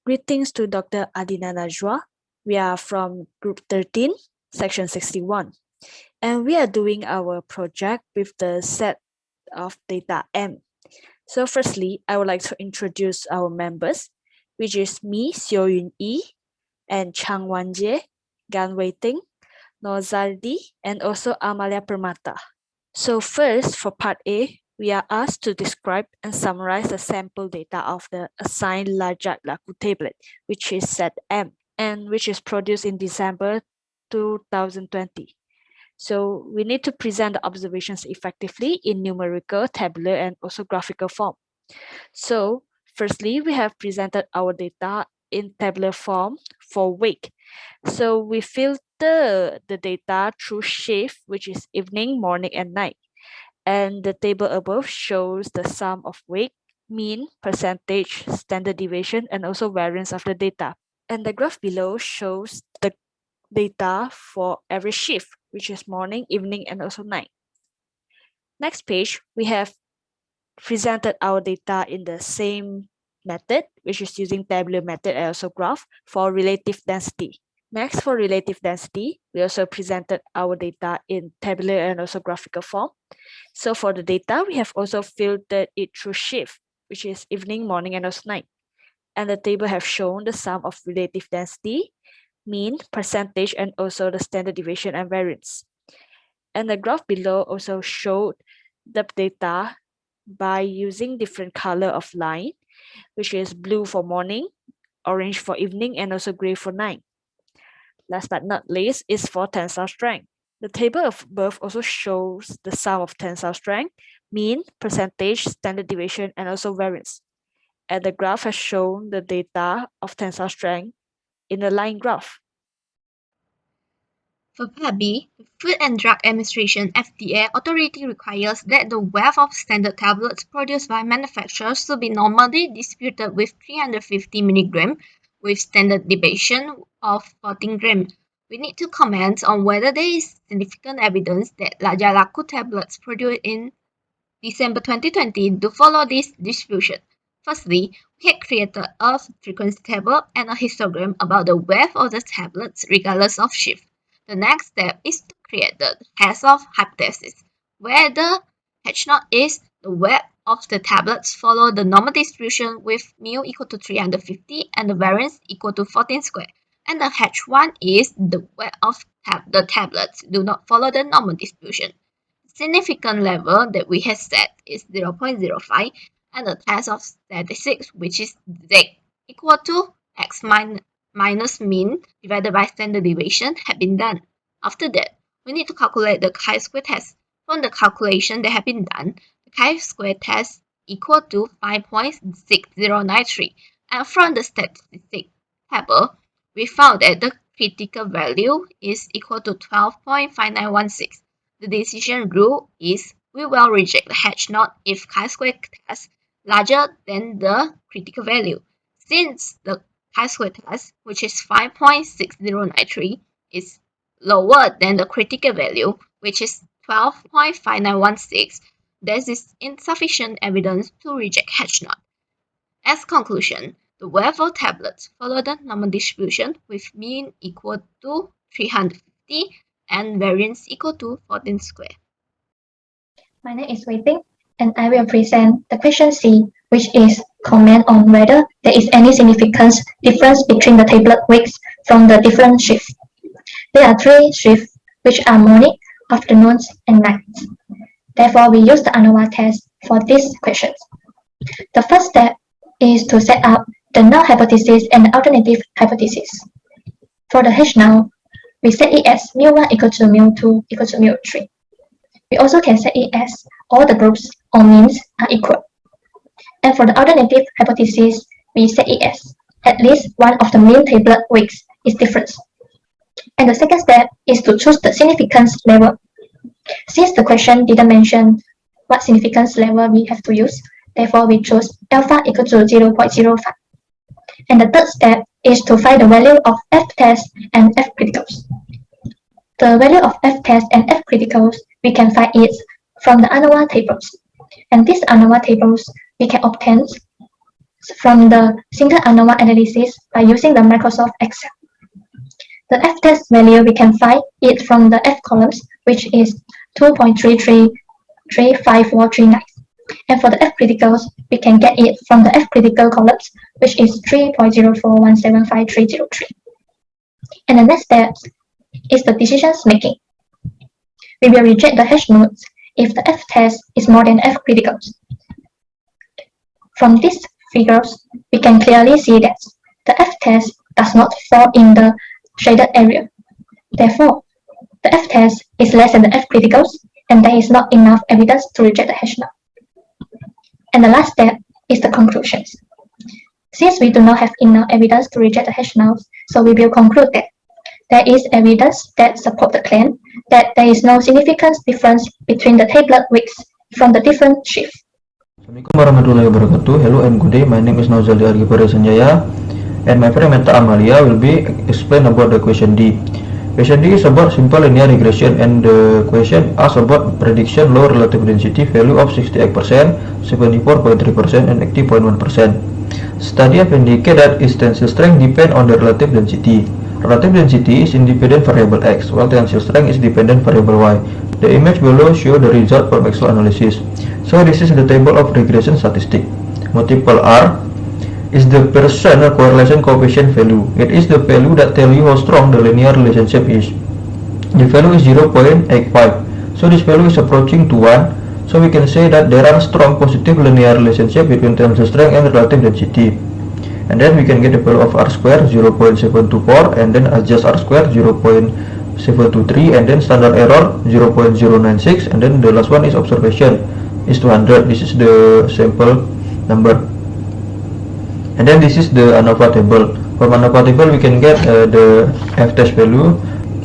Greetings to Dr. Adina Najwa. We are from Group 13, Section 61, and we are doing our project with the set of data M. So firstly, I would like to introduce our members, which is me, Seo Yun Yi, and Chang Wanje, Gan Wei Ting, Nozaldi, and also Amalia Permata. So first, for part A, we are asked to describe and summarize the sample data of the assigned Lajat-Laku tablet, which is set M, and which is produced in December 2020. So we need to present the observations effectively in numerical, tabular, and also graphical form. So firstly, we have presented our data in tabular form for week. So we filter the data through shift, which is evening, morning, and night. And the table above shows the sum of weight, mean, percentage, standard deviation, and also variance of the data. And the graph below shows the data for every shift, which is morning, evening, and also night. Next page, we have presented our data in the same method, which is using tabular method and also graph for relative density. Next, for relative density, we also presented our data in tabular and also graphical form. So for the data, we have also filtered it through shift, which is evening, morning, and also night. And the table have shown the sum of relative density, mean, percentage, and also the standard deviation and variance. And the graph below also showed the data by using different color of line, which is blue for morning, orange for evening, and also gray for night. Last but not least is for tensile strength. The table above also shows the sum of tensile strength, mean, percentage, standard deviation, and also variance. And the graph has shown the data of tensile strength in a line graph. For Part B, the Food and Drug Administration (FDA) authority requires that the weight of standard tablets produced by manufacturers should be normally distributed with 350 mg with standard deviation of 14 g. We need to comment on whether there is significant evidence that Lajat-Laku tablets produced in December 2020 do follow this distribution. Firstly, we had created a frequency table and a histogram about the weight of the tablets regardless of shift. The next step is to create the Hausdorff hypothesis, where the H0 is the weight of the tablets follow the normal distribution with mu equal to 350 and the variance equal to 14 squared. And the H1 is the weight of the tablets do not follow the normal distribution. Significant level that we have set is 0.05 and the test of statistics, which is Z equal to x minus mean divided by standard deviation, had been done. After that, we need to calculate the chi-square test. From the calculation that have been done, the chi-square test equal to 5.6093, and from the statistic table, we found that the critical value is equal to 12.5916. The decision rule is we will reject the H0 if chi-square test larger than the critical value. Since the chi-square test, which is 5.6093, is lower than the critical value, which is 12.5916, there is insufficient evidence to reject H0. As conclusion, the weight of tablets follow the normal distribution with mean equal to 350 and variance equal to 14 squared. My name is Wei Ting, and I will present the question C, which is comment on whether there is any significant difference between the tablet weights from the different shifts. There are three shifts, which are morning, afternoons, and nights. Therefore, we use the ANOVA test for these questions. The first step is to set up the null hypothesis and the alternative hypothesis. For the H null, we set it as mu1 equal to mu2 equal to mu3. We also can set it as all the groups or means are equal. And for the alternative hypothesis, we set it as at least one of the mean tablet weights is different. And the second step is to choose the significance level. Since the question didn't mention what significance level we have to use, therefore we chose alpha equal to 0.05. And the third step is to find the value of F test and F criticals. The value of F test and F criticals, we can find it from the ANOVA tables. And these ANOVA tables, we can obtain from the single ANOVA analysis by using the Microsoft Excel. The F-test value we can find it from the F columns, which is 2.3335439. And for the F criticals, we can get it from the F critical columns, which is 3.04175303. And the next step is the decisions making. We will reject the hash nodes if the F-test is more than F criticals. From these figures, we can clearly see that the F-test does not fall in the shaded area. Therefore, the F-test is less than the F criticals, and there is not enough evidence to reject the hash node. And the last step is the conclusions. Since we do not have enough evidence to reject the hash nodes, so we will conclude that there is evidence that support the claim that there is no significant difference between the tablet weeks from the different shifts. Assalamualaikum warahmatullahi wabarakatuh. Hello and good day. My name is Nauzali Argipura Sanjaya, and my friend Meta Amalia will be explain about the question D. Question D is about simple linear regression, and the question asks about prediction low relative density value of 68%, 74.3%, and 80.1%. Study have indicated that its tensile strength depend on the relative density. Relative density is independent variable X, while tensile strength is dependent variable Y. The image below show the result from Excel analysis. So this is the table of regression statistic. Multiple R is the percent correlation coefficient value. It is the value that tell you how strong the linear relationship is. The value is 0.85. So this value is approaching to 1. So we can say that there are strong positive linear relationship between tensile strength and relative density. And then we can get the value of R square 0.724, and then adjust R square 0.723, and then standard error 0.096, and then the last one is observation is 200. This is the sample number. And then this is the ANOVA table. From ANOVA table we can get the F-test value,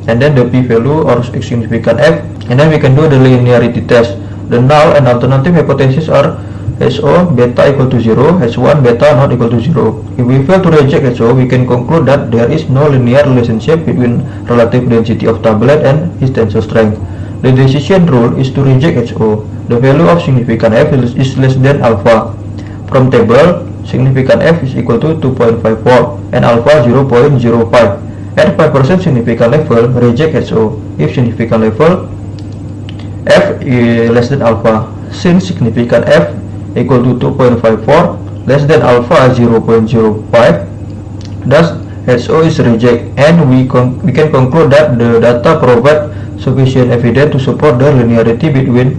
and then the P value or significant F, and then we can do the linearity test. The null and alternative hypothesis are HO beta equal to 0, H1 beta not equal to 0. If we fail to reject HO, we can conclude that there is no linear relationship between relative density of tablet and its tensile strength. The decision rule is to reject HO. The value of significant F is less than alpha. From table, significant F is equal to 2.54 and alpha 0.05. At 5% significant level, reject HO. If significant level F is less than alpha, since significant F equal to 2.54 less than alpha 0.05, thus HO is reject, and we can conclude that the data provide sufficient evidence to support the linearity between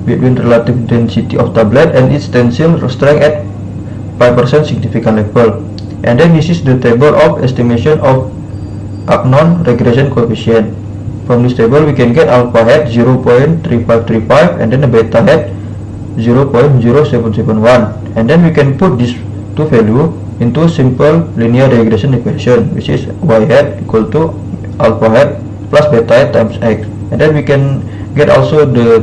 relative density of tablet and its tensile strength at 5% significant level. And then this is the table of estimation of unknown regression coefficient. From this table we can get alpha hat 0.3535 and then the beta hat 0.0771, and then we can put these two value into simple linear regression equation, which is y hat equal to alpha hat plus beta hat times x, and then we can get also the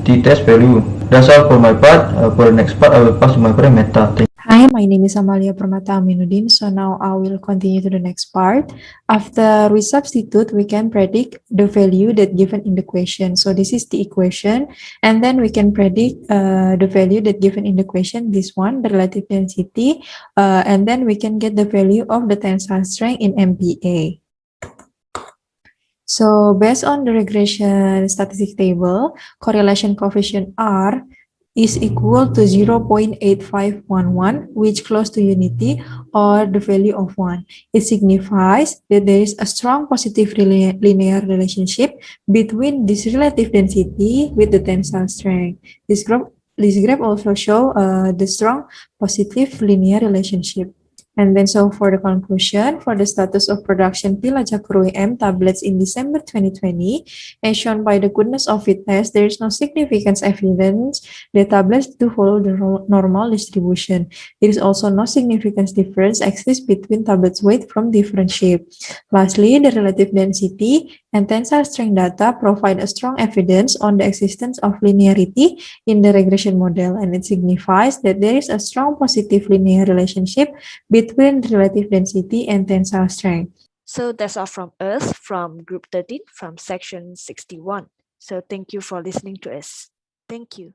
t-test value. That's all for my part. For the next part I will pass to my friend Meta. Hi, my name is Amalia Permata Aminuddin. So now I will continue to the next part. After we substitute, we can predict the value that given in the question. So this is the equation, and then we can predict the value that given in the question, this one, the relative density, and then we can get the value of the tensile strength in MPa. So based on the regression statistic table, correlation coefficient R is equal to 0.8511, which close to unity or the value of 1. It signifies that there is a strong positive linear relationship between this relative density with the tensile strength. This graph also shows the strong positive linear relationship. And then so for the conclusion, for the status of production Pilajakurui M tablets in December 2020, as shown by the goodness of fit test, there is no significant evidence that tablets do follow the normal distribution. There is also no significant difference exists between tablets' weight from different shape. Lastly, the relative density and tensile strength data provide a strong evidence on the existence of linearity in the regression model, and it signifies that there is a strong positive linear relationship between relative density and tensile strength. So that's all from us from Group 13 from Section 61. So thank you for listening to us. Thank you.